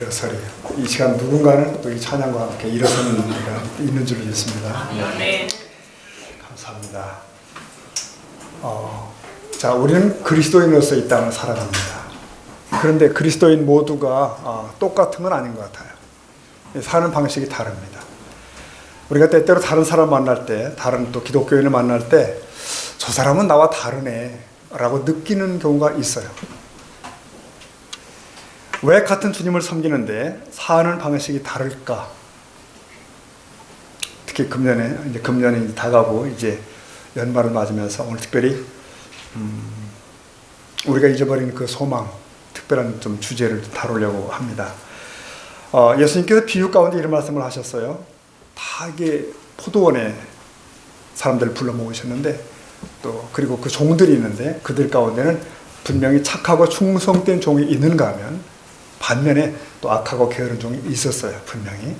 일어서리. 이 시간 누군가는 또 이 찬양과 함께 일어서는 우리가 있는 줄 믿습니다. 네. 감사합니다. 자, 우리는 그리스도인으로서 이 땅을 살아갑니다. 그런데 그리스도인 모두가 똑같은 건 아닌 것 같아요. 사는 방식이 다릅니다. 우리가 때때로 다른 사람 만날 때, 다른 또 기독교인을 만날 때, 저 사람은 나와 다르네 라고 느끼는 경우가 있어요. 왜 같은 주님을 섬기는데 사는 방식이 다를까? 특히 금년이 다가고 이제 연말을 맞으면서 오늘 특별히 우리가 잊어버린 그 소망, 특별한 좀 주제를 다루려고 합니다. 예수님께서 비유 가운데 이런 말씀을 하셨어요. 다 이게 포도원에 사람들을 불러 모으셨는데 또 그리고 그 종들이 있는데 그들 가운데는 분명히 착하고 충성된 종이 있는가 하면 반면에 또 악하고 게으른 종이 있었어요. 분명히.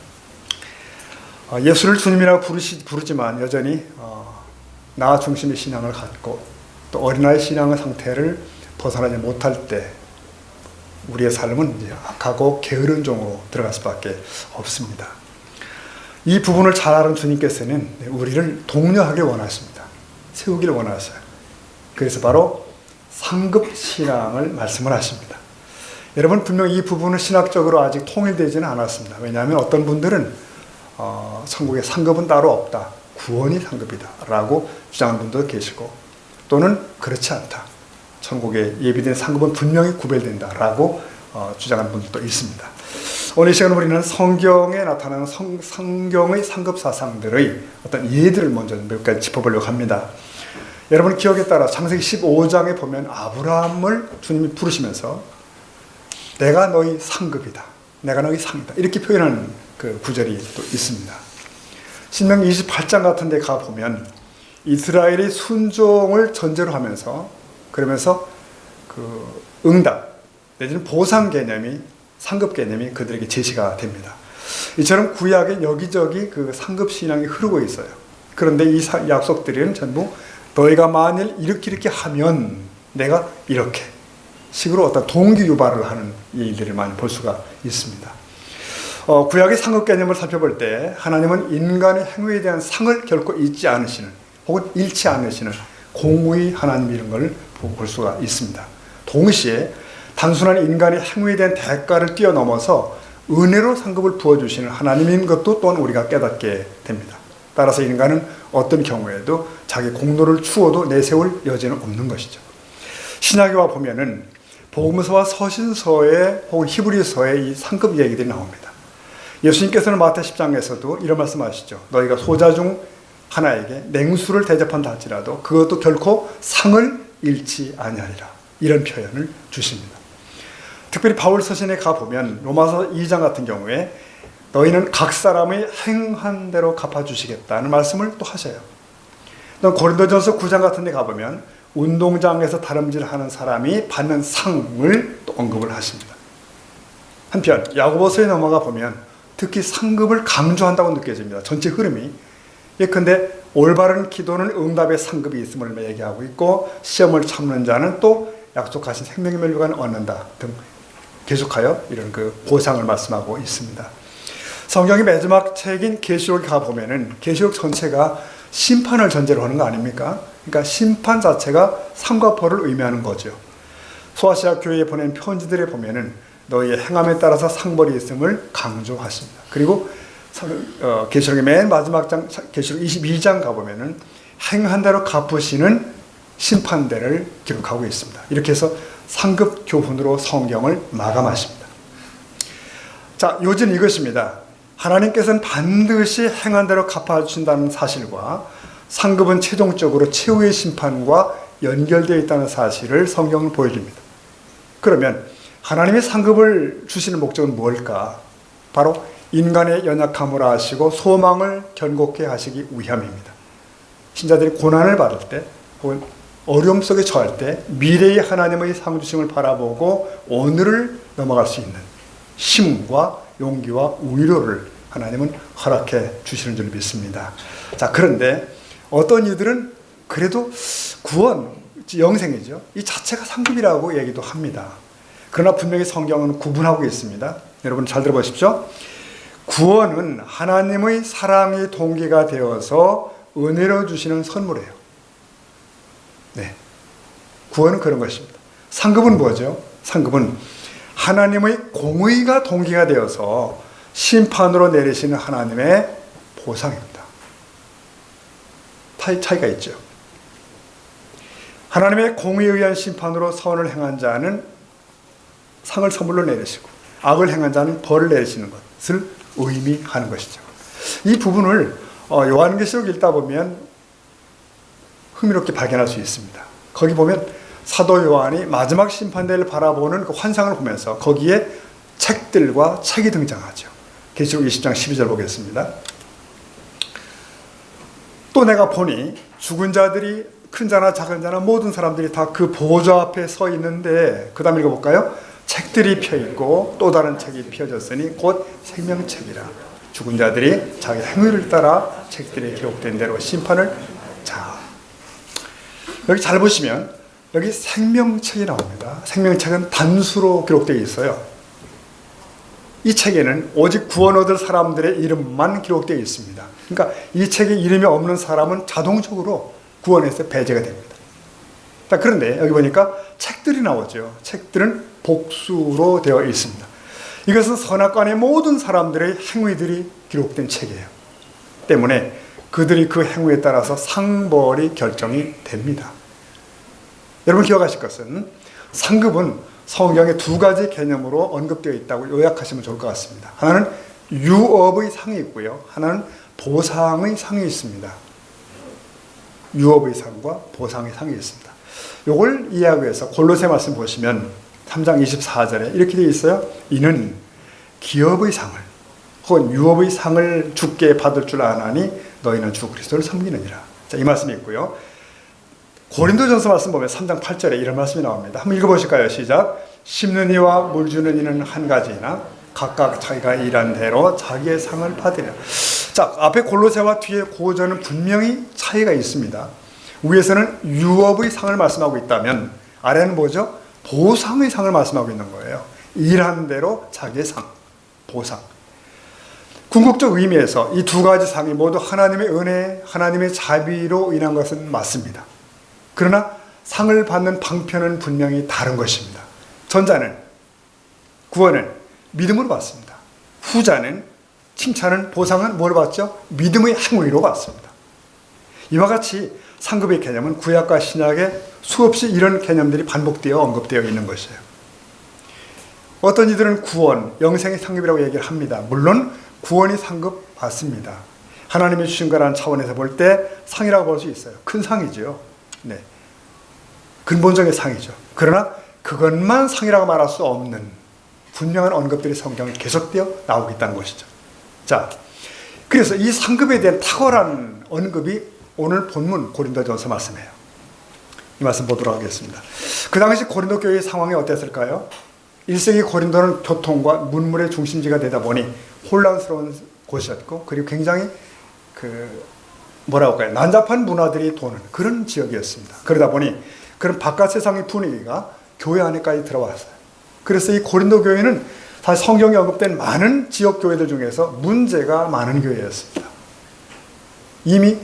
예수를 주님이라고 부르지만 여전히 나 중심의 신앙을 갖고 또 어린아이 신앙의 상태를 벗어나지 못할 때 우리의 삶은 이제 악하고 게으른 종으로 들어갈 수밖에 없습니다. 이 부분을 잘 아는 주님께서는 우리를 독려하길 원하십니다. 세우기를 원하셔요. 그래서 바로 상급 신앙을 말씀을 하십니다. 여러분, 분명히 이 부분은 신학적으로 아직 통일되지는 않았습니다. 왜냐하면 어떤 분들은 천국에 상급은 따로 없다, 구원이 상급이다 라고 주장하는 분도 계시고, 또는 그렇지 않다, 천국에 예비된 상급은 분명히 구별된다 라고 주장하는 분들도 있습니다. 오늘 이 시간 우리는 성경에 나타나는 성경의 상급 사상들의 어떤 예들을 먼저 몇 가지 짚어보려고 합니다. 여러분 기억에 따라 창세기 15장에 보면 아브라함을 주님이 부르시면서 내가 너희 상급이다, 내가 너희 상이다, 이렇게 표현하는 그 구절이 또 있습니다. 신명기 28장 같은 데 가보면 이스라엘이 순종을 전제로 하면서 그러면서 그 응답 내지는 보상 개념이, 상급 개념이 그들에게 제시가 됩니다. 이처럼 구약에 여기저기 그 상급 신앙이 흐르고 있어요. 그런데 이 약속들은 전부 너희가 만일 이렇게 하면 내가 이렇게 식으로 어떤 동기 유발을 하는 일들을 많이 볼 수가 있습니다. 구약의 상급 개념을 살펴볼 때 하나님은 인간의 행위에 대한 상을 결코 잊지 않으시는 혹은 잃지 않으시는 공의 하나님 이런 걸 볼 수가 있습니다. 동시에 단순한 인간의 행위에 대한 대가를 뛰어넘어서 은혜로 상급을 부어주시는 하나님인 것도 또한 우리가 깨닫게 됩니다. 따라서 인간은 어떤 경우에도 자기 공로를 추워도 내세울 여지는 없는 것이죠. 신약에 와 보면은 복음서와 서신서에 혹은 히브리서에 이 상급 얘기들이 나옵니다. 예수님께서는 마태 10장에서도 이런 말씀하시죠. 너희가 소자 중 하나에게 냉수를 대접한다 할지라도 그것도 결코 상을 잃지 아니하리라, 이런 표현을 주십니다. 특별히 바울 서신에 가보면 로마서 2장 같은 경우에 너희는 각 사람의 행한 대로 갚아주시겠다는 말씀을 또 하셔요. 또 고린도전서 9장 같은 데 가보면 운동장에서 다름질하는 사람이 받는 상을 또 언급을 하십니다. 한편 야고보서에 넘어가 보면 특히 상급을 강조한다고 느껴집니다. 전체 흐름이. 예컨대 올바른 기도는 응답의 상급이 있음을 얘기하고 있고, 시험을 참는 자는 또 약속하신 생명의 멸류관을 얻는다 등 계속하여 이런 그 보상을 말씀하고 있습니다. 성경의 마지막 책인 계시록에 가보면은 계시록 전체가 심판을 전제로 하는 거 아닙니까? 그러니까 심판 자체가 상과 벌을 의미하는 거죠. 소아시아 교회에 보낸 편지들에 보면은 너희의 행함에 따라서 상벌이 있음을 강조하십니다. 그리고 계시록의 맨 마지막 장, 계시록 22장 가보면은 행한 대로 갚으시는 심판대를 기록하고 있습니다. 이렇게 해서 상급 교훈으로 성경을 마감하십니다. 자, 요지는 이것입니다. 하나님께서는 반드시 행한 대로 갚아주신다는 사실과 상급은 최종적으로 최후의 심판과 연결되어 있다는 사실을 성경은 보여줍니다. 그러면 하나님의 상급을 주시는 목적은 뭘까? 바로 인간의 연약함을 아시고 소망을 견고케 하시기 위함입니다. 신자들이 고난을 받을 때 혹은 어려움 속에 처할 때 미래의 하나님의 상 주심을 바라보고 오늘을 넘어갈 수 있는 힘과 용기와 위로를 하나님은 허락해 주시는 줄 믿습니다. 자, 그런데 어떤 이들은 그래도 구원, 영생이죠, 이 자체가 상급이라고 얘기도 합니다. 그러나 분명히 성경은 구분하고 있습니다. 여러분 잘 들어보십시오. 구원은 하나님의 사랑의 동기가 되어서 은혜로 주시는 선물이에요. 네. 구원은 그런 것입니다. 상급은 뭐죠? 상급은 하나님의 공의가 동기가 되어서 심판으로 내리시는 하나님의 보상입니다. 차이가 있죠. 하나님의 공의에 의한 심판으로 선을 행한 자는 상을 선물로 내리시고 악을 행한 자는 벌을 내리시는 것을 의미하는 것이죠. 이 부분을 요한계시록 읽다 보면 흥미롭게 발견할 수 있습니다. 거기 보면 사도 요한이 마지막 심판대를 바라보는 그 환상을 보면서 거기에 책들과 책이 등장하죠. 계시록 20장 12절 보겠습니다. 또 내가 보니 죽은 자들이 큰 자나 작은 자나 모든 사람들이 다 그 보좌 앞에 서 있는데, 그 다음 읽어볼까요? 책들이 펴있고 또 다른 책이 펴졌으니 곧 생명책이라. 죽은 자들이 자기 행위를 따라 책들에 기록된 대로 심판을. 자, 여기 잘 보시면 여기 생명책이 나옵니다. 생명책은 단수로 기록되어 있어요. 이 책에는 오직 구원 얻을 사람들의 이름만 기록되어 있습니다. 그러니까 이 책에 이름이 없는 사람은 자동적으로 구원에서 배제가 됩니다. 그런데 여기 보니까 책들이 나오죠. 책들은 복수로 되어 있습니다. 이것은 선악간의 모든 사람들의 행위들이 기록된 책이에요. 때문에 그들이 그 행위에 따라서 상벌이 결정이 됩니다. 여러분 기억하실 것은 상급은 성경에 두 가지 개념으로 언급되어 있다고 요약하시면 좋을 것 같습니다. 하나는 유업의 상이 있고요. 하나는 보상의 상이 있습니다. 유업의 상과 보상의 상이 있습니다. 이걸 이해하기 위해서 골로새 말씀 보시면 3장 24절에 이렇게 되어 있어요. 이는 기업의 상을 혹은 유업의 상을 주께 받을 줄 아나니 너희는 주 그리스도를 섬기느니라. 자, 이 말씀이 있고요. 고린도전서 말씀 보면 3장 8절에 이런 말씀이 나옵니다. 한번 읽어보실까요? 시작. 심는 이와 물 주는 이는 한 가지나 각각 자기가 일한 대로 자기의 상을 받으리라. 자, 앞에 골로새와 뒤에 고전은 분명히 차이가 있습니다. 위에서는 유업의 상을 말씀하고 있다면 아래는 뭐죠? 보상의 상을 말씀하고 있는 거예요. 일한 대로 자기의 상, 보상. 궁극적 의미에서 이 두 가지 상이 모두 하나님의 은혜, 하나님의 자비로 인한 것은 맞습니다. 그러나 상을 받는 방편은 분명히 다른 것입니다. 전자는, 구원은 믿음으로 받습니다. 후자는, 칭찬은, 보상은 뭘 받죠? 믿음의 행위로 받습니다. 이와 같이 상급의 개념은 구약과 신약에 수없이 이런 개념들이 반복되어 언급되어 있는 것이에요. 어떤 이들은 구원, 영생의 상급이라고 얘기를 합니다. 물론 구원이 상급 맞습니다. 하나님이 주신 거라는 차원에서 볼 때 상이라고 볼 수 있어요. 큰 상이죠. 네. 근본적인 상이죠. 그러나 그것만 상이라고 말할 수 없는 분명한 언급들이 성경에 계속되어 나오고 있다는 것이죠. 자, 그래서 이 상급에 대한 탁월한 언급이 오늘 본문 고린도전서 말씀이에요. 이 말씀 보도록 하겠습니다. 그 당시 고린도 교회의 상황이 어땠을까요? 1세기 고린도는 교통과 문물의 중심지가 되다 보니 혼란스러운 곳이었고, 그리고 굉장히 뭐라고 할까요? 난잡한 문화들이 도는 그런 지역이었습니다. 그러다 보니 그런 바깥 세상의 분위기가 교회 안에까지 들어왔어요. 그래서 이 고린도 교회는 사실 성경에 언급된 많은 지역 교회들 중에서 문제가 많은 교회였습니다. 이미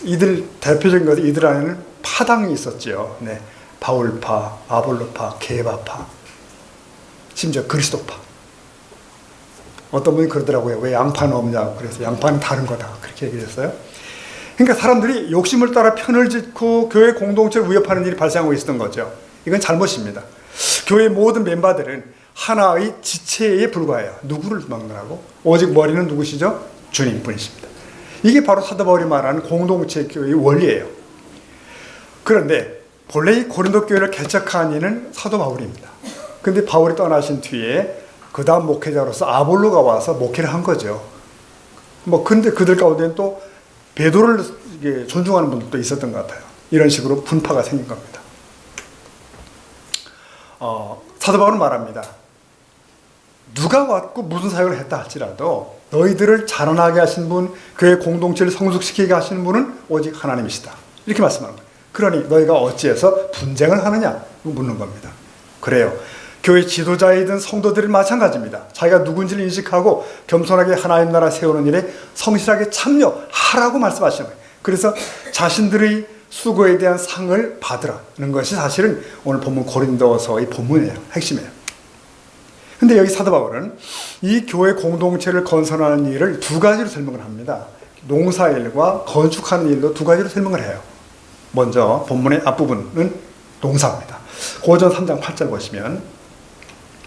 이들 대표적인 것은 이들 안에는 파당이 있었죠. 네. 바울파, 아볼로파, 게바파, 심지어 그리스도파. 어떤 분이 그러더라고요. 왜 양파는 없냐고. 그래서 양파는 다른 거다. 그렇게 얘기했어요. 그러니까 사람들이 욕심을 따라 편을 짓고 교회 공동체를 위협하는 일이 발생하고 있었던 거죠. 이건 잘못입니다. 교회 모든 멤버들은 하나의 지체에 불과해요. 누구를 막느라고? 오직 머리는 누구시죠? 주님뿐이십니다. 이게 바로 사도 바울이 말하는 공동체 교회의 원리예요. 그런데 본래 이 고린도 교회를 개척한 이는 사도 바울입니다. 그런데 바울이 떠나신 뒤에 그 다음 목회자로서 아볼로가 와서 목회를 한 거죠. 근데 그들 가운데는 또 베드로를 존중하는 분들도 있었던 것 같아요. 이런 식으로 분파가 생긴 겁니다. 사도 바울은 말합니다. 누가 왔고 무슨 사역을 했다 할지라도 너희들을 자라나게 하신 분, 교회 공동체를 성숙시키게 하시는 분은 오직 하나님이시다. 이렇게 말씀하는 거예요. 그러니 너희가 어찌해서 분쟁을 하느냐 묻는 겁니다. 그래요. 교회 지도자이든 성도들은 마찬가지입니다. 자기가 누군지를 인식하고 겸손하게 하나님 나라 세우는 일에 성실하게 참여하라고 말씀하시는 거예요. 그래서 자신들의 수고에 대한 상을 받으라는 것이 사실은 오늘 본문 고린도서의 본문이에요. 핵심이에요. 근데 여기 사도 바울은 이 교회 공동체를 건설하는 일을 두 가지로 설명을 합니다. 농사일과 건축하는 일로 두 가지로 설명을 해요. 먼저 본문의 앞부분은 농사입니다. 고전 3장 8절 보시면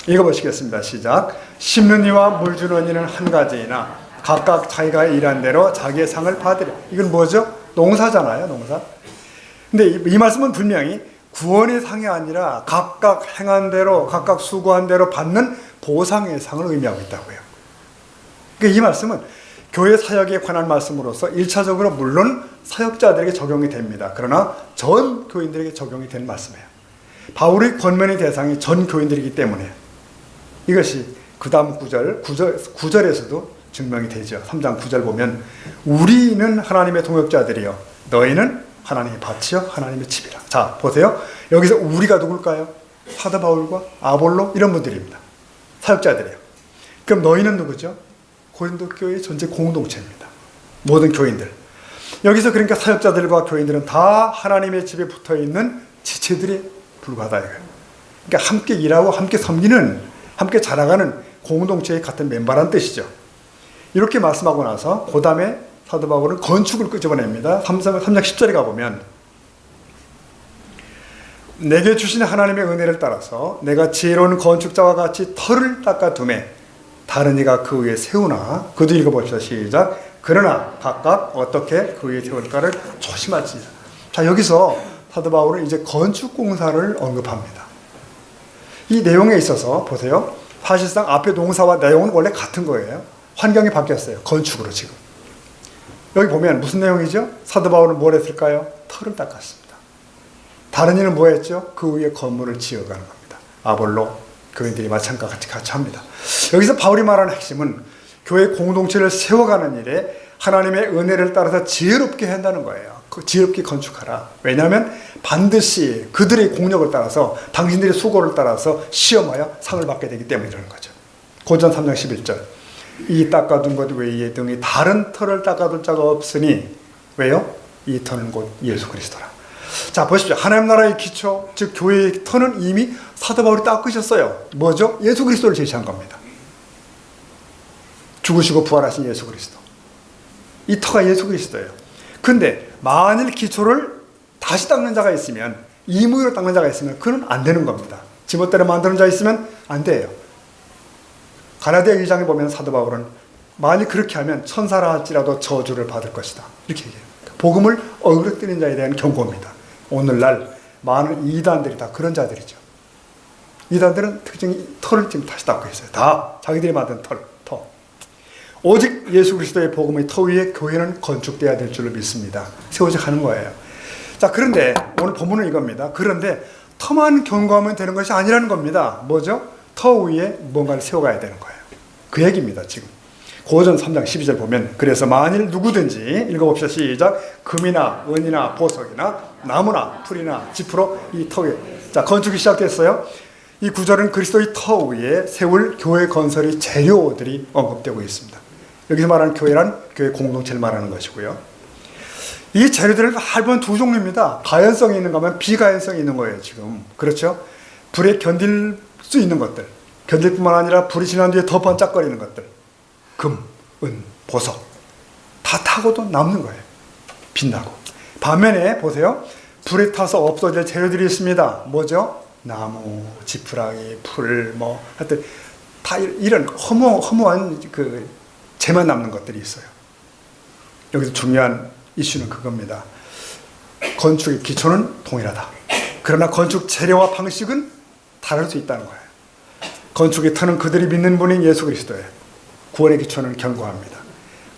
읽어보시겠습니다. 시작. 심는 이와 물 주는 이는 한 가지이나 각각 자기가 일한 대로 자기의 상을 받으려. 이건 뭐죠? 농사잖아요. 농사. 근데 이 말씀은 분명히 구원의 상이 아니라 각각 행한 대로 각각 수고한 대로 받는 보상의 상을 의미하고 있다고요. 그러니까 이 말씀은 교회 사역에 관한 말씀으로서 1차적으로 물론 사역자들에게 적용이 됩니다. 그러나 전 교인들에게 적용이 되는 말씀이에요. 바울의 권면의 대상이 전 교인들이기 때문에 이것이 그 다음 9절에서도 증명이 되죠. 3장 9절 보면 우리는 하나님의 동역자들이요 너희는 하나님의 밭이요 하나님의 집이라. 자 보세요. 여기서 우리가 누굴까요? 사도 바울과 아볼로 이런 분들입니다. 사역자들이에요. 그럼 너희는 누구죠? 고린도 교회의 전체 공동체입니다. 모든 교인들. 여기서 그러니까 사역자들과 교인들은 다 하나님의 집에 붙어있는 지체들에 불과하다 이거예요. 그러니까 함께 일하고 함께 섬기는 함께 자라가는 공동체의 같은 멤버란 뜻이죠. 이렇게 말씀하고 나서 그 다음에 사도 바울은 건축을 끄집어냅니다. 3장 10절에 가보면 내게 주신 하나님의 은혜를 따라서 내가 지혜로운 건축자와 같이 터를 닦아두매 다른 이가 그 위에 세우나. 그도 읽어봅시다. 시작. 그러나 각각 어떻게 그 위에 세울까를 조심하지. 자 여기서 사도 바울은 이제 건축공사를 언급합니다. 이 내용에 있어서 보세요. 사실상 앞에 동사와 내용은 원래 같은 거예요. 환경이 바뀌었어요. 건축으로 지금. 여기 보면 무슨 내용이죠? 사도 바울은 뭘 했을까요? 터를 닦았습니다. 다른 이는 뭐 했죠? 그 위에 건물을 지어가는 겁니다. 아볼로 교인들이 마찬가지 같이 합니다. 여기서 바울이 말하는 핵심은 교회 공동체를 세워가는 일에 하나님의 은혜를 따라서 지혜롭게 한다는 거예요. 지혜롭게 건축하라. 왜냐하면 반드시 그들의 공력을 따라서 당신들의 수고를 따라서 시험하여 상을 받게 되기 때문이라는 거죠. 고전 3장 11절. 이 닦아둔 것 외에 등이 다른 터를 닦아둘 자가 없으니 왜요? 이 터는 곧 예수 그리스도라. 자 보십시오. 하나님 나라의 기초 즉 교회의 터는 이미 사도 바울이 닦으셨어요. 뭐죠? 예수 그리스도를 제시한 겁니다. 죽으시고 부활하신 예수 그리스도. 이 터가 예수 그리스도예요. 근데 만일 기초를 다시 닦는 자가 있으면 임의로 닦는 자가 있으면 그건 안 되는 겁니다. 지멋대로 만드는 자 있으면 안 돼요. 가라디아 2장에 보면 사도 바울은 만일 그렇게 하면 천사라 할지라도 저주를 받을 것이다. 이렇게 얘기해요. 복음을 어그러뜨리는 자에 대한 경고입니다. 오늘날 많은 이단들이 다 그런 자들이죠. 이단들은 특징이 터를 지금 다시 닦고 있어요. 다 자기들이 만든 터. 오직 예수 그리스도의 복음의 터 위에 교회는 건축돼야 될 줄로 믿습니다. 세워져 가는 거예요. 자 그런데 오늘 본문은 이겁니다. 그런데 터만 견고하면 되는 것이 아니라는 겁니다. 뭐죠? 터 위에 뭔가를 세워가야 되는 거예요. 그 얘기입니다. 지금 고전 3장 12절 보면 그래서 만일 누구든지 읽어봅시다. 시작. 금이나 은이나 보석이나 나무나 풀이나 지프로 이 터 위에 자 건축이 시작됐어요. 이 구절은 그리스도의 터 위에 세울 교회 건설의 재료들이 언급되고 있습니다. 여기서 말하는 교회란 교회 공동체를 말하는 것이고요. 이 재료들은 할부는 두 종류입니다. 가연성이 있는 거면 비가연성이 있는 거예요. 지금 그렇죠? 불에 견딜 수 있는 것들, 견딜 뿐만 아니라 불이 지난 뒤에 더 번쩍거리는 것들, 금, 은, 보석 다 타고도 남는 거예요. 빛나고. 반면에 보세요. 불에 타서 없어질 재료들이 있습니다. 뭐죠? 나무, 지푸라기, 풀, 뭐 하여튼 다 이런 허무한 그 재만 남는 것들이 있어요. 여기서 중요한 이슈는 그겁니다. 건축의 기초는 동일하다. 그러나 건축 재료와 방식은 다를 수 있다는 거예요. 건축의 터는 그들이 믿는 분인 예수 그리스도예요. 구원의 기초는 견고합니다.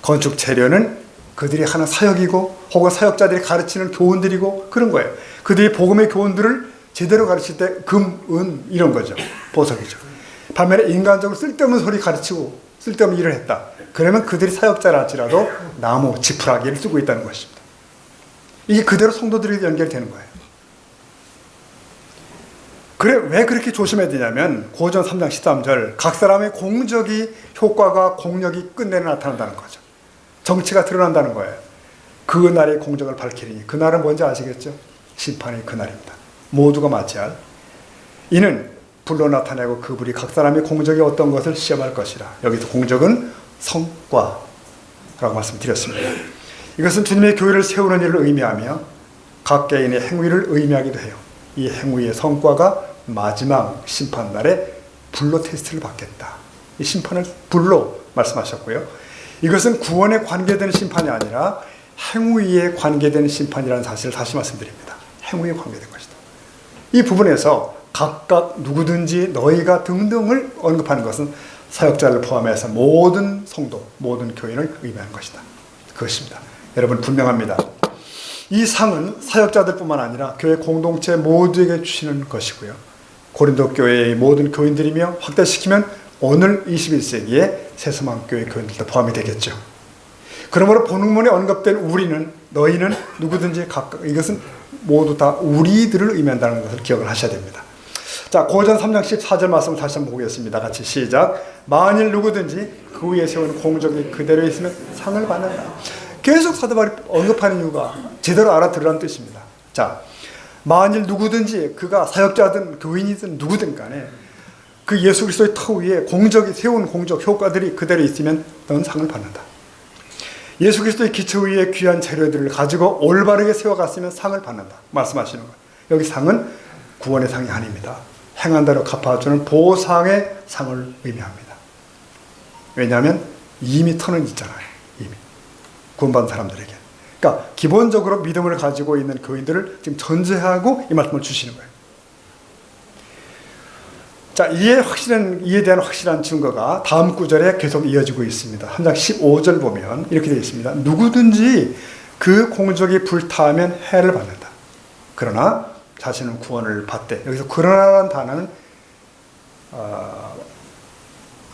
건축 재료는 그들이 하는 사역이고 혹은 사역자들이 가르치는 교훈들이고 그런 거예요. 그들이 복음의 교훈들을 제대로 가르칠 때 금, 은 이런 거죠. 보석이죠. 반면에 인간적으로 쓸데없는 소리 가르치고 쓸데없는 일을 했다. 그러면 그들이 사역자라 할지라도 나무, 지푸라기를 쓰고 있다는 것입니다. 이게 그대로 성도들에게 연결되는 거예요. 왜 그렇게 조심해야 되냐면 고전 3장 13절 각 사람의 공적이 효과가 공력이 끝내려 나타난다는 거죠. 정치가 드러난다는 거예요. 그 날의 공적을 밝히리니 그날은 뭔지 아시겠죠? 심판의 그날입니다. 모두가 맞이할. 이는 불로 나타내고 그 불이 각 사람의 공적이 어떤 것을 시험할 것이라. 여기서 공적은 성과라고 말씀드렸습니다. 이것은 주님의 교회를 세우는 일을 의미하며 각 개인의 행위를 의미하기도 해요. 이 행위의 성과가 마지막 심판날에 불로 테스트를 받겠다. 이 심판을 불로 말씀하셨고요. 이것은 구원에 관계되는 심판이 아니라 행위에 관계되는 심판이라는 사실을 다시 말씀드립니다. 행위에 관계된 것이다. 이 부분에서 각각 누구든지 너희가 등등을 언급하는 것은 사역자를 포함해서 모든 성도, 모든 교인을 의미하는 것이다. 그것입니다. 여러분 분명합니다. 이 상은 사역자들뿐만 아니라 교회 공동체 모두에게 주시는 것이고요. 고린도 교회의 모든 교인들이며 확대시키면 오늘 21세기의 새소망교회 교인들도 포함이 되겠죠. 그러므로 본문에 언급된 우리는, 너희는 누구든지 각각, 이것은 모두 다 우리들을 의미한다는 것을 기억을 하셔야 됩니다. 자, 고전 3장 14절 말씀을 다시 한번 보겠습니다. 같이 시작. 만일 누구든지 그 위에 세운 공적이 그대로 있으면 상을 받는다. 계속 사도 바울이 언급하는 이유가 제대로 알아들으라는 뜻입니다. 자, 만일 누구든지 그가 사역자든 교인이든 누구든 간에 그 예수 그리스도의 터 위에 공적이 세운 공적 효과들이 그대로 있으면 넌 상을 받는다. 예수 그리스도의 기초 위에 귀한 재료들을 가지고 올바르게 세워갔으면 상을 받는다 말씀하시는 거예요. 여기 상은 구원의 상이 아닙니다. 행한 대로 갚아주는 보상의 상을 의미합니다. 왜냐하면 이미 터는 있잖아요. 이미 구원받은 사람들에게. 그러니까 기본적으로 믿음을 가지고 있는 교인들을 지금 전제하고 이 말씀을 주시는 거예요. 자, 이에 대한 확실한 증거가 다음 구절에 계속 이어지고 있습니다. 3장 15절 보면 이렇게 되어 있습니다. 누구든지 그 공적이 불타면 해를 받는다. 그러나 자신은 구원을 받되, 여기서 그러나라는 단어는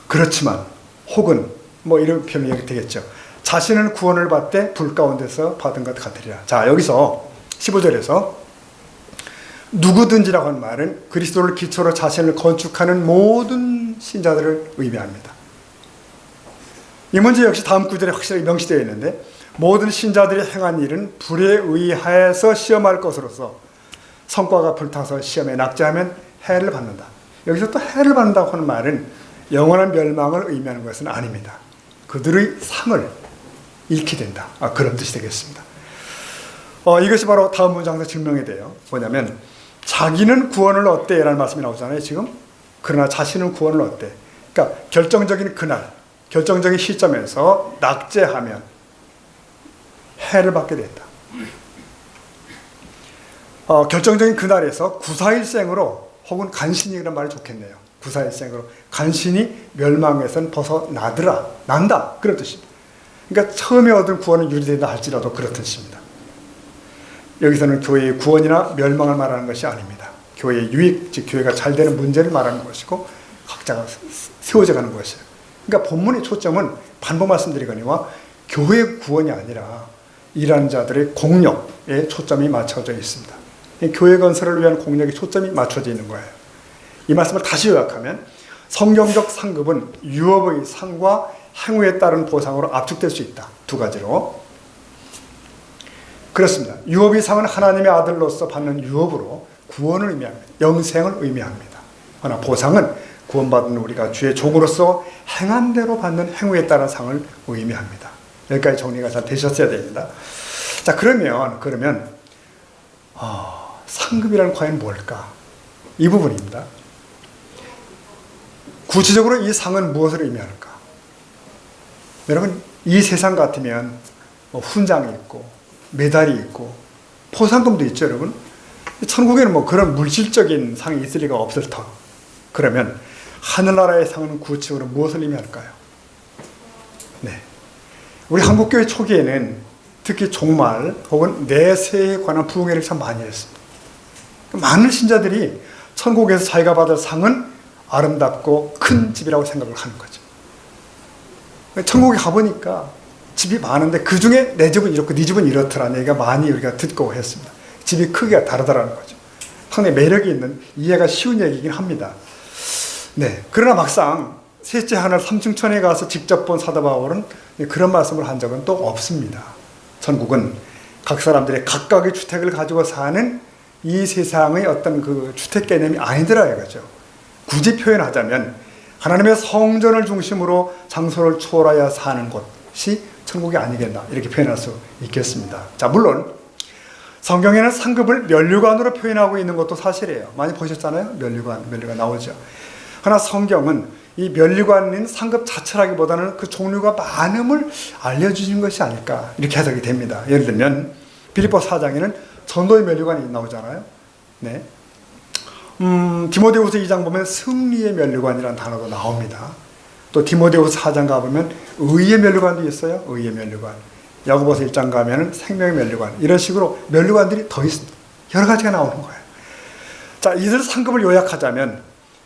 그렇지만 혹은 뭐 이런 표현이 되겠죠. 자신은 구원을 받되 불 가운데서 받은 것 같으리라. 자, 여기서 15절에서 누구든지라고 하는 말은 그리스도를 기초로 자신을 건축하는 모든 신자들을 의미합니다. 이 문제 역시 다음 구절에 확실하게 명시되어 있는데, 모든 신자들이 행한 일은 불에 의하여서 시험할 것으로서 성과가 불타서 시험에 낙제하면 해를 받는다. 여기서 또 해를 받는다고 하는 말은 영원한 멸망을 의미하는 것은 아닙니다. 그들의 상을 잃게 된다. 그런 뜻이 되겠습니다. 이것이 바로 다음 문장에서 증명이 돼요. 뭐냐면 자기는 구원을 얻되 라는 말씀이 나오잖아요. 지금. 그러나 자신은 구원을 얻되. 그러니까 결정적인 그날, 결정적인 시점에서 낙제하면 해를 받게 된다. 결정적인 그날에서 구사일생으로, 혹은 간신이라는 말이 좋겠네요. 구사일생으로 간신히 멸망에선 벗어나더라, 난다, 그런 뜻입니다. 그러니까 처음에 얻은 구원은 유리되다 할지라도 그런 뜻입니다. 여기서는 교회의 구원이나 멸망을 말하는 것이 아닙니다. 교회의 유익, 즉 교회가 잘 되는 문제를 말하는 것이고 각자가 세워져 가는 것이에요. 그러니까 본문의 초점은 반복 말씀드리거니와 교회의 구원이 아니라 일하는 자들의 공력에 초점이 맞춰져 있습니다. 교회 건설을 위한 공력에 초점이 맞춰져 있는 거예요. 이 말씀을 다시 요약하면 성경적 상급은 유업의 상과 행위에 따른 보상으로 압축될 수 있다. 두 가지로. 그렇습니다. 유업의 상은 하나님의 아들로서 받는 유업으로 구원을 의미합니다. 영생을 의미합니다. 그러나 보상은 구원받은 우리가 주의 종으로서 행한 대로 받는 행위에 따른 상을 의미합니다. 여기까지 정리가 잘 되셨어야 됩니다. 자, 그러면 상급이란 과연 뭘까? 이 부분입니다. 구체적으로 이 상은 무엇을 의미할까? 여러분, 이 세상 같으면 훈장이 있고 메달이 있고 포상금도 있죠, 여러분. 천국에는 그런 물질적인 상이 있을 리가 없을 터. 그러면 하늘나라의 상은 구체적으로 무엇을 의미할까요? 네, 우리 한국교회 초기에는 특히 종말 혹은 내세에 관한 부흥회를 참 많이 했습니다. 많은 신자들이 천국에서 자기가 받을 상은 아름답고 큰 집이라고 생각을 하는 거죠. 천국에 가보니까 집이 많은데 그 중에 내 집은 이렇고 네 집은 이렇더라는 얘기가 많이 우리가 듣고 했습니다. 집이 크기가 다르다라는 거죠. 상당히 매력이 있는 이해가 쉬운 얘기이긴 합니다. 네. 그러나 막상 셋째 하늘 삼층천에 가서 직접 본 사도 바울은 그런 말씀을 한 적은 또 없습니다. 천국은 각 사람들의 각각의 주택을 가지고 사는 이 세상의 어떤 그 주택 개념이 아니더라 이거죠. 굳이 표현하자면 하나님의 성전을 중심으로 장소를 초월하여 사는 곳이 천국이 아니겠나 이렇게 표현할 수 있겠습니다. 자, 물론 성경에는 상급을 면류관으로 표현하고 있는 것도 사실이에요. 많이 보셨잖아요. 면류관 나오죠. 그러나 성경은 이 면류관인 상급 자체라기보다는 그 종류가 많음을 알려주신 것이 아닐까 이렇게 해석이 됩니다. 예를 들면 빌립보 4장에는 전도의 면류관이 나오잖아요. 네. 디모데후서 2장 보면 승리의 면류관이라는 단어가 나옵니다. 또 디모데후서 4장 가보면 의의 면류관도 있어요. 의의 면류관. 야고보서 1장 가면은 생명의 면류관. 이런 식으로 면류관들이 더 있습니다. 여러 가지가 나오는 거예요. 자, 이들 상급을 요약하자면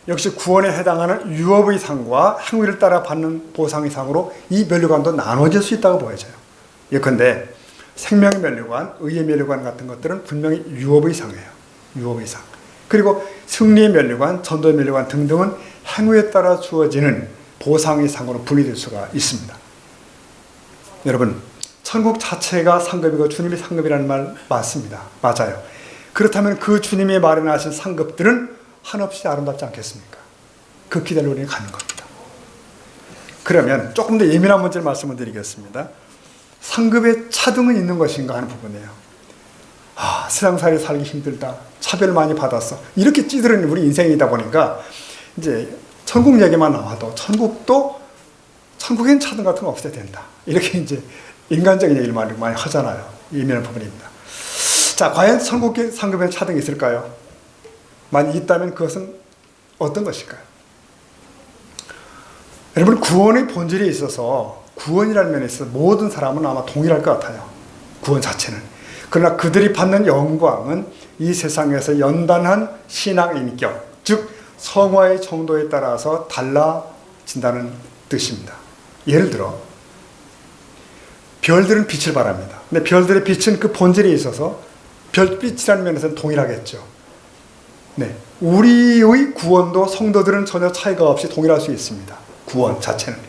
역시 구원에 해당하는 유업의 상과 행위를 따라 받는 보상의 상으로 이 면류관도 나눠질 수 있다고 보여져요. 예컨대 생명의 면류관, 의의 면류관 같은 것들은 분명히 유업의 상이에요. 유업의 상. 그리고 승리의 면류관, 전도의 면류관 등등은 행위에 따라 주어지는 보상의 상으로 분리될 수가 있습니다. 여러분, 천국 자체가 상급이고 주님이 상급이라는 말 맞습니다. 맞아요. 그렇다면 그 주님이 마련하신 상급들은 한없이 아름답지 않겠습니까? 그 기대를 우리는 갖는 겁니다. 그러면 조금 더 예민한 문제를 말씀을 드리겠습니다. 상급에 차등은 있는 것인가 하는 부분이에요. 아, 세상살이 살기 힘들다. 차별 많이 받았어. 이렇게 찌들은 우리 인생이다 보니까 이제 천국 얘기만 나와도 천국엔 차등 같은 거 없어야 된다. 이렇게 이제 인간적인 얘기를 많이 하잖아요. 예민한 부분입니다. 자, 과연 천국의 상급에 차등이 있을까요? 만약 있다면 그것은 어떤 것일까요? 여러분, 구원의 본질에 있어서 구원이라는 면에 있어서 모든 사람은 아마 동일할 것 같아요. 구원 자체는. 그러나 그들이 받는 영광은 이 세상에서 연단한 신앙 인격, 즉 성화의 정도에 따라서 달라진다는 뜻입니다. 예를 들어 별들은 빛을 발합니다. 근데 별들의 빛은 그 본질에 있어서 별빛이라는 면에서는 동일하겠죠. 네, 우리의 구원도 성도들은 전혀 차이가 없이 동일할 수 있습니다. 구원 자체는.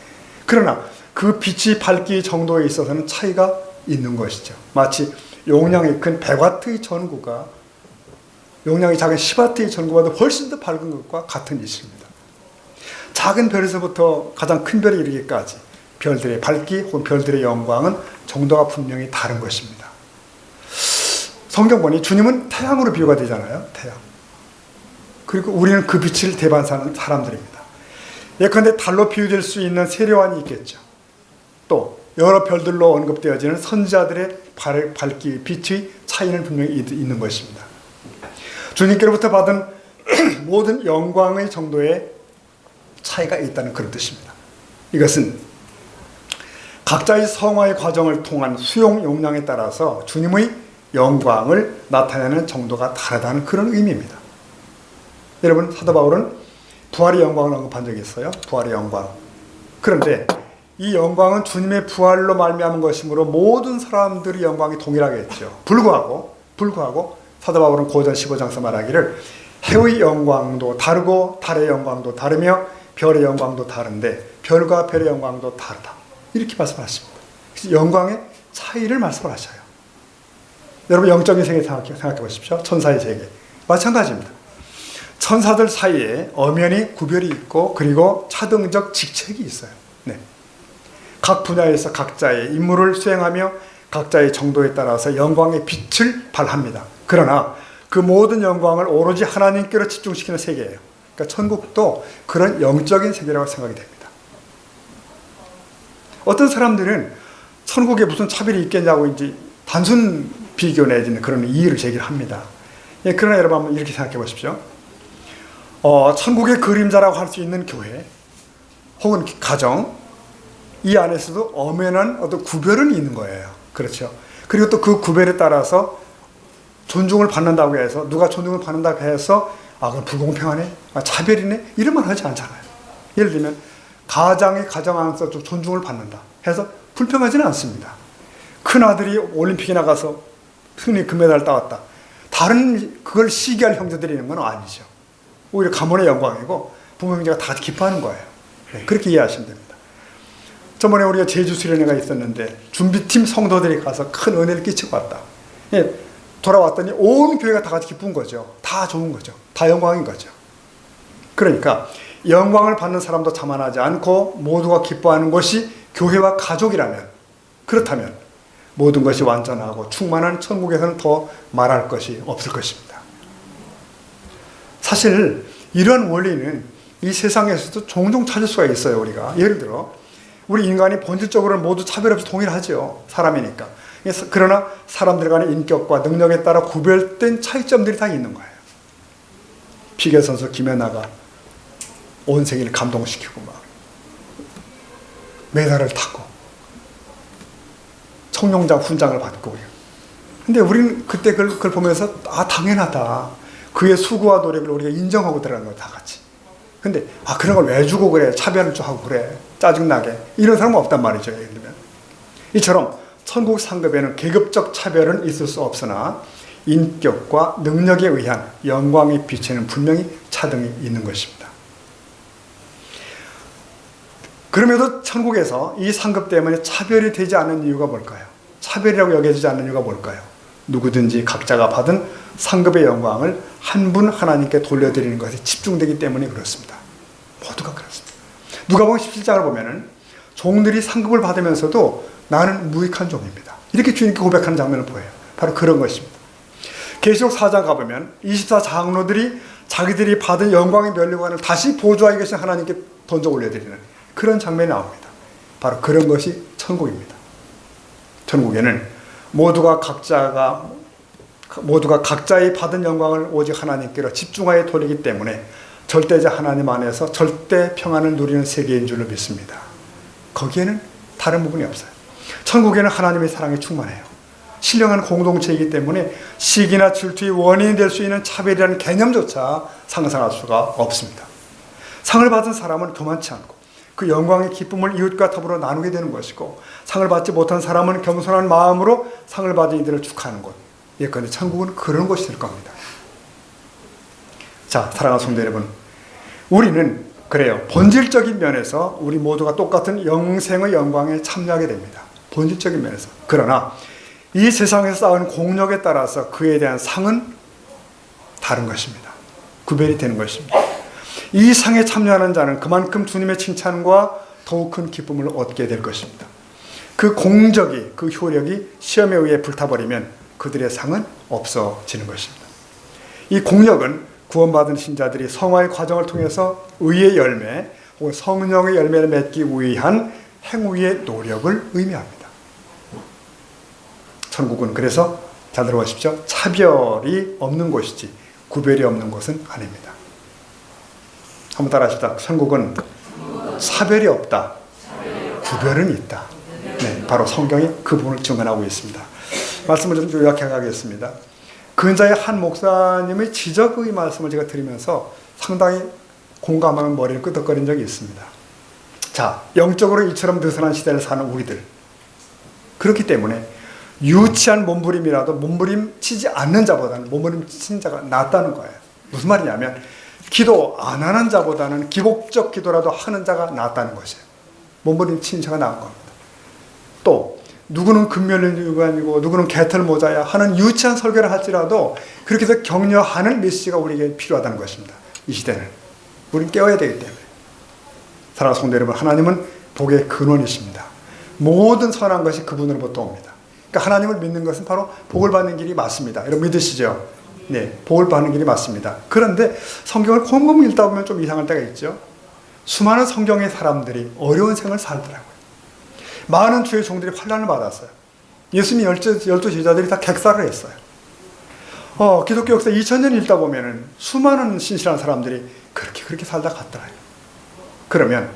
그러나 그 빛이 밝기 정도에 있어서는 차이가 있는 것이죠. 마치 용량이 큰 100W의 전구가 용량이 작은 10W의 전구보다 훨씬 더 밝은 것과 같은 이치입니다. 작은 별에서부터 가장 큰 별에 이르기까지 별들의 밝기 혹은 별들의 영광은 정도가 분명히 다른 것입니다. 성경 보니 주님은 태양으로 비유가 되잖아요. 태양. 그리고 우리는 그 빛을 대반사하는 사람들입니다. 예컨대 달로 비유될 수 있는 세례관이 있겠죠. 또 여러 별들로 언급되어지는 선지자들의 밝기, 빛의 차이는 분명히 있는 것입니다. 주님께로부터 받은 모든 영광의 정도의 차이가 있다는 그런 뜻입니다. 이것은 각자의 성화의 과정을 통한 수용 용량에 따라서 주님의 영광을 나타내는 정도가 다르다는 그런 의미입니다. 여러분, 사도 바울은 부활의 영광을 언급한 적이 있어요. 부활의 영광. 그런데 이 영광은 주님의 부활로 말미암은 것이므로 모든 사람들의 영광이 동일하겠죠. 불구하고 사도 바울은 고전 15장에서 말하기를 해의 영광도 다르고 달의 영광도 다르며 별의 영광도 다른데 별과 별의 영광도 다르다. 이렇게 말씀하십니다. 그래서 영광의 차이를 말씀을 하셔요. 여러분, 영적인 세계 생각해 보십시오. 천사의 세계. 마찬가지입니다. 천사들 사이에 엄연히 구별이 있고 그리고 차등적 직책이 있어요. 네. 각 분야에서 각자의 임무를 수행하며 각자의 정도에 따라서 영광의 빛을 발합니다. 그러나 그 모든 영광을 오로지 하나님께로 집중시키는 세계예요. 그러니까 천국도 그런 영적인 세계라고 생각이 됩니다. 어떤 사람들은 천국에 무슨 차별이 있겠냐고 이제 단순 비교 내지는 그런 이의를 제기합니다. 예, 그러나 여러분 한번 이렇게 생각해 보십시오. 천국의 그림자라고 할 수 있는 교회 혹은 가정, 이 안에서도 엄연한 어떤 구별은 있는 거예요. 그렇죠. 그리고 또 그 구별에 따라서 존중을 받는다고 해서 누가 존중을 받는다고 해서 그건 불공평하네, 차별이네 이런 말 하지 않잖아요. 예를 들면 가장 안에서 좀 존중을 받는다 해서 불평하지는 않습니다. 큰 아들이 올림픽에 나가서 승리 금메달을 따왔다. 다른 그걸 시기할 형제들이 있는 건 아니죠. 오히려 가문의 영광이고 부모 형제가 다 기뻐하는 거예요. 네, 그렇게 이해하시면 됩니다. 저번에 우리가 제주 수련회가 있었는데 준비팀 성도들이 가서 큰 은혜를 끼치고 왔다. 예, 돌아왔더니 온 교회가 다 같이 기쁜 거죠. 다 좋은 거죠. 다 영광인 거죠. 그러니까 영광을 받는 사람도 자만하지 않고 모두가 기뻐하는 것이 교회와 가족이라면, 그렇다면 모든 것이 완전하고 충만한 천국에서는 더 말할 것이 없을 것입니다. 사실 이런 원리는 이 세상에서도 종종 찾을 수가 있어요. 우리가 예를 들어 우리 인간이 본질적으로는 모두 차별 없이 동일하죠. 사람이니까. 그러나 사람들 간의 인격과 능력에 따라 구별된 차이점들이 다 있는 거예요. 피겨 선수 김연아가 온 세계를 감동시키고 막 메달을 타고 청룡장 훈장을 받고. 근데 우리는 그때 그걸 보면서 당연하다. 그의 수고와 노력을 우리가 인정하고 들어가는 거야, 다 같이. 근데 그런 걸 왜 주고 그래? 차별을 좀 하고 그래? 짜증나게. 이런 사람은 없단 말이죠. 예를 들면. 이처럼 천국 상급에는 계급적 차별은 있을 수 없으나 인격과 능력에 의한 영광의 빛에는 분명히 차등이 있는 것입니다. 그럼에도 천국에서 이 상급 때문에 차별이 되지 않는 이유가 뭘까요? 차별이라고 여겨지지 않는 이유가 뭘까요? 누구든지 각자가 받은 상급의 영광을 한 분 하나님께 돌려드리는 것에 집중되기 때문에 그렇습니다. 모두가 그렇습니다. 누가복음 17장을 보면은 종들이 상급을 받으면서도 나는 무익한 종입니다. 이렇게 주님께 고백하는 장면을 보여요. 바로 그런 것입니다. 계시록 4장 가보면 24장로들이 자기들이 받은 영광의 면류관을 다시 보좌에 계신 하나님께 던져 올려드리는 그런 장면이 나옵니다. 바로 그런 것이 천국입니다. 천국에는 모두가 각자의 받은 영광을 오직 하나님께로 집중하여 돌리기 때문에 절대자 하나님 안에서 절대 평안을 누리는 세계인 줄로 믿습니다. 거기에는 다른 부분이 없어요. 천국에는 하나님의 사랑이 충만해요. 신령한 공동체이기 때문에 시기나 질투의 원인이 될 수 있는 차별이라는 개념조차 상상할 수가 없습니다. 상을 받은 사람은 교만치 않고 그 영광의 기쁨을 이웃과 더불어 나누게 되는 것이고, 상을 받지 못한 사람은 겸손한 마음으로 상을 받은 이들을 축하하는 것. 예컨대 천국은 그런 곳이 될 겁니다. 자, 사랑하는 성도 여러분, 우리는 그래요. 본질적인 면에서 우리 모두가 똑같은 영생의 영광에 참여하게 됩니다. 본질적인 면에서. 그러나 이 세상에서 쌓은 공력에 따라서 그에 대한 상은 다른 것입니다. 구별이 되는 것입니다. 이 상에 참여하는 자는 그만큼 주님의 칭찬과 더욱 큰 기쁨을 얻게 될 것입니다. 그 공적이, 그 효력이 시험에 의해 불타버리면 그들의 상은 없어지는 것입니다. 이 공력은 구원받은 신자들이 성화의 과정을 통해서 의의 열매 혹은 성령의 열매를 맺기 위한 행위의 노력을 의미합니다. 천국은 그래서 잘 들어보십시오. 차별이 없는 곳이지 구별이 없는 곳은 아닙니다. 한번 따라 하십시다. 천국은 차별이 없다. 구별은 있다. 네, 바로 성경이 그 부분을 증언하고 있습니다. 말씀을 좀 요약해 가겠습니다. 근자의 한 목사님의 지적의 말씀을 제가 드리면서 상당히 공감하는 머리를 끄덕거린 적이 있습니다. 자, 영적으로 이처럼 느슨한 시대를 사는 우리들. 그렇기 때문에 유치한 몸부림이라도 몸부림치지 않는 자보다는 몸부림치는 자가 낫다는 거예요. 무슨 말이냐면 기도 안 하는 자보다는 기복적 기도라도 하는 자가 낫다는 것이에요. 몸부림치는 자가 나은 겁니다. 또 누구는 금멸류관이고 누구는 개털 모자야 하는 유치한 설교를 할지라도 그렇게 해서 격려하는 메시지가 우리에게 필요하다는 것입니다. 이 시대는 우리는 깨워야 되기 때문에. 사랑하는 성도 여러분, 하나님은 복의 근원이십니다. 모든 선한 것이 그분으로부터 옵니다. 그러니까 하나님을 믿는 것은 바로 복을 받는 길이 맞습니다. 여러분 믿으시죠? 네, 복을 받는 길이 맞습니다. 그런데 성경을 곰곰이 읽다 보면 좀 이상할 때가 있죠. 수많은 성경의 사람들이 어려운 생을 살더라고요. 많은 주의 종들이 환난을 받았어요. 예수님 12 제자들이 다 객사를 했어요. 기독교 역사 2000년 읽다 보면은 수많은 신실한 사람들이 그렇게 살다 갔더라고요. 그러면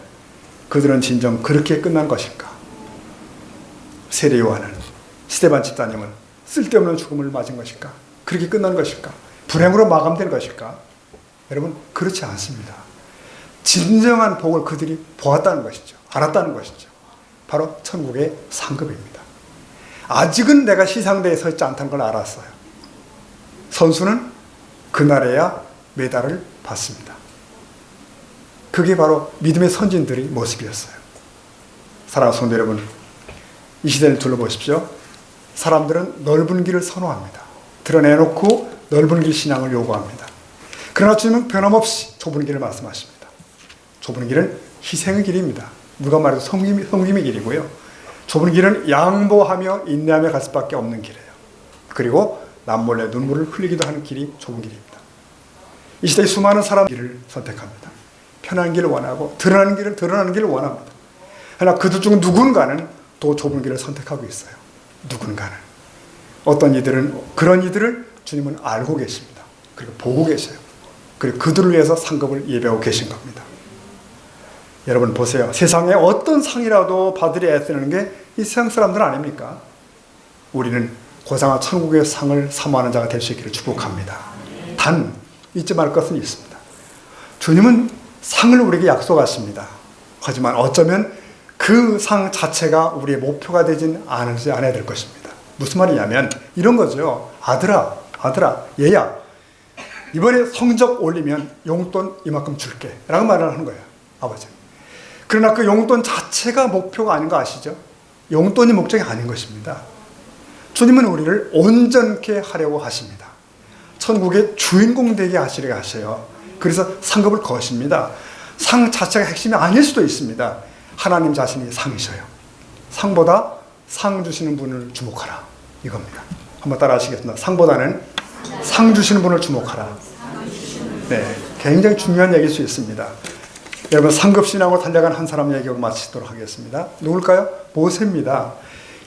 그들은 진정 그렇게 끝난 것일까? 세례 요한은, 스데반 집사님은 쓸데없는 죽음을 맞은 것일까? 그렇게 끝난 것일까? 불행으로 마감된 것일까? 여러분, 그렇지 않습니다. 진정한 복을 그들이 보았다는 것이죠. 알았다는 것이죠. 바로 천국의 상급입니다. 아직은 내가 시상대에 서 있지 않다는 걸 알았어요. 선수는 그날에야 메달을 받습니다. 그게 바로 믿음의 선진들의 모습이었어요. 사랑하는 성도 여러분, 이 시대를 둘러보십시오. 사람들은 넓은 길을 선호합니다. 드러내놓고 넓은 길 신앙을 요구합니다. 그러나 주님은 변함없이 좁은 길을 말씀하십니다. 좁은 길은 희생의 길입니다. 누가 말해도 섬김의 길이고요. 좁은 길은 양보하며 인내하며 갈 수밖에 없는 길이에요. 그리고 남몰래 눈물을 흘리기도 하는 길이 좁은 길입니다. 이 시대에 수많은 사람들이 길을 선택합니다. 편한 길을 원하고 드러나는 길을 원합니다. 그러나 그들 중 누군가는 또 좁은 길을 선택하고 있어요. 누군가는. 어떤 이들은 그런 이들을 주님은 알고 계십니다. 그리고 보고 계셔요. 그리고 그들을 위해서 상급을 예배하고 계신 겁니다. 여러분 보세요. 세상에 어떤 상이라도 받으려 애쓰는 게 이 세상 사람들 아닙니까? 우리는 고상한 천국의 상을 사모하는 자가 될 수 있기를 축복합니다. 단 잊지 말 것은 있습니다. 주님은 상을 우리에게 약속하십니다. 하지만 어쩌면 그 상 자체가 우리의 목표가 되진 않아야 될 것입니다. 무슨 말이냐면 이런 거죠. 아들아, 얘야, 이번에 성적 올리면 용돈 이만큼 줄게 라고 말을 하는 거예요. 아버지. 그러나 그 용돈 자체가 목표가 아닌 거 아시죠? 용돈이 목적이 아닌 것입니다. 주님은 우리를 온전케 하려고 하십니다. 천국의 주인공 되게 하시려고 하셔요. 그래서 상급을 거십니다. 상 자체가 핵심이 아닐 수도 있습니다. 하나님 자신이 상이셔요. 상보다 상 주시는 분을 주목하라. 이겁니다. 한번 따라 하시겠습니다. 상보다는 상 주시는 분을 주목하라. 네, 굉장히 중요한 얘기일 수 있습니다. 여러분 상급신앙으로 달려간 한 사람 얘기하고 마치도록 하겠습니다. 누굴까요? 모세입니다.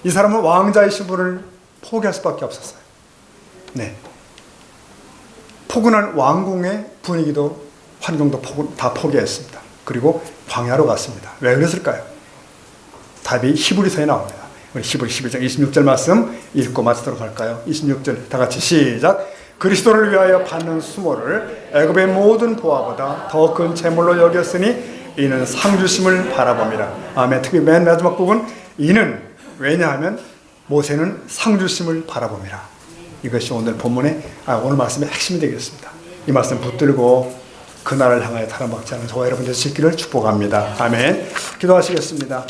이 사람은 왕자이신 분을 포기할 수밖에 없었어요. 네, 포근한 왕궁의 분위기도 환경도 다 포기했습니다. 그리고 광야로 갔습니다. 왜 그랬을까요? 답이 히브리서에 나옵니다. 우리 히브리 12장 26절 말씀 읽고 마치도록 할까요? 26절 다 같이 시작. 그리스도를 위하여 받는 수모를 애굽의 모든 보화보다 더 큰 재물로 여겼으니 이는 상 주심을 바라봅니다. 아멘. 특히 맨 마지막 부분 이는 왜냐하면 모세는 상 주심을 바라봅니다. 이것이 오늘 본문의 오늘 말씀의 핵심이 되겠습니다. 이 말씀 붙들고 그날을 향하여 타락박지 않은 저와 여러분들 지키기를 축복합니다. 아멘. 기도하시겠습니다.